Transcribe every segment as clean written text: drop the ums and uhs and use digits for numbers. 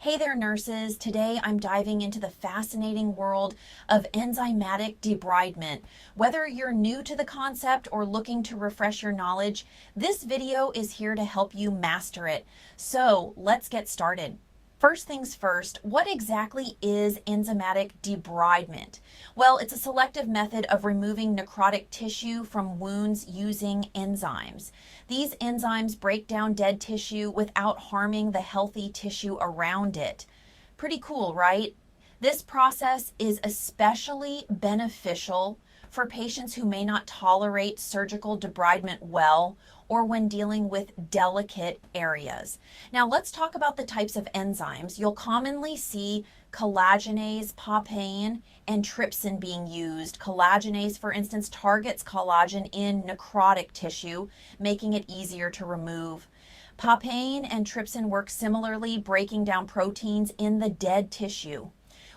Hey there, nurses. Today I'm diving into the fascinating world of enzymatic debridement. Whether you're new to the concept or looking to refresh your knowledge, this video is here to help you master it. So let's get started. First things first, what exactly is enzymatic debridement? Well, it's a selective method of removing necrotic tissue from wounds using enzymes. These enzymes break down dead tissue without harming the healthy tissue around it. Pretty cool, right? This process is especially beneficial for patients who may not tolerate surgical debridement well or when dealing with delicate areas. Now let's talk about the types of enzymes. You'll commonly see collagenase, papain, and trypsin being used. Collagenase, for instance, targets collagen in necrotic tissue, making it easier to remove. Papain and trypsin work similarly, breaking down proteins in the dead tissue.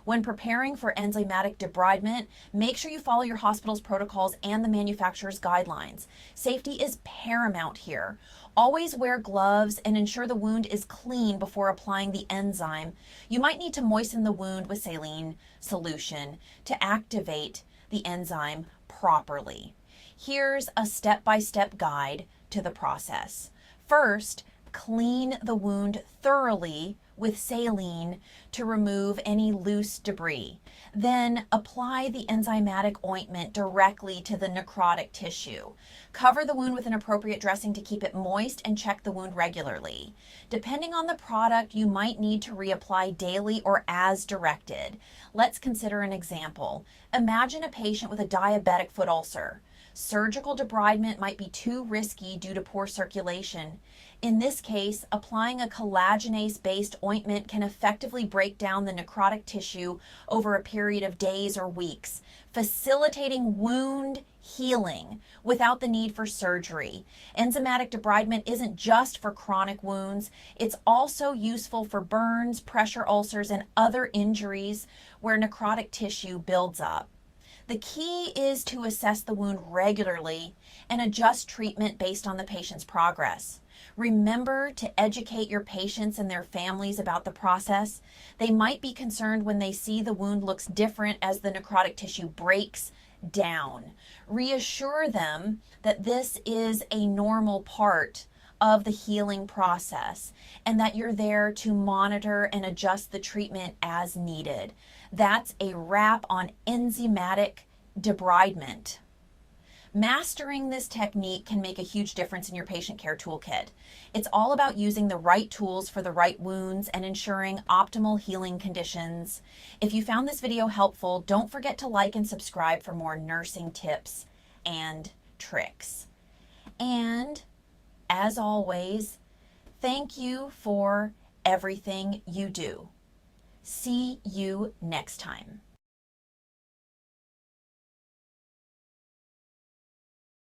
When preparing for enzymatic debridement, make sure you follow your hospital's protocols and the manufacturer's guidelines. Safety is paramount here. Always wear gloves and ensure the wound is clean before applying the enzyme. You might need to moisten the wound with saline solution to activate the enzyme properly. Here's a step-by-step guide to the process. First, clean the wound thoroughly with saline to remove any loose debris. Then apply the enzymatic ointment directly to the necrotic tissue. Cover the wound with an appropriate dressing to keep it moist and check the wound regularly. Depending on the product, you might need to reapply daily or as directed. Let's consider an example. Imagine a patient with a diabetic foot ulcer. Surgical debridement might be too risky due to poor circulation. In this case, applying a collagenase-based ointment can effectively break down the necrotic tissue over a period of days or weeks, facilitating wound healing without the need for surgery. Enzymatic debridement isn't just for chronic wounds, it's also useful for burns, pressure ulcers, and other injuries where necrotic tissue builds up. The key is to assess the wound regularly and adjust treatment based on the patient's progress. Remember to educate your patients and their families about the process. They might be concerned when they see the wound looks different as the necrotic tissue breaks down. Reassure them that this is a normal part of the healing process and that you're there to monitor and adjust the treatment as needed. That's a wrap on enzymatic debridement. Mastering this technique can make a huge difference in your patient care toolkit. It's all about using the right tools for the right wounds and ensuring optimal healing conditions. If you found this video helpful, don't forget to like and subscribe for more nursing tips and tricks. And as always, thank you for everything you do. See you next time.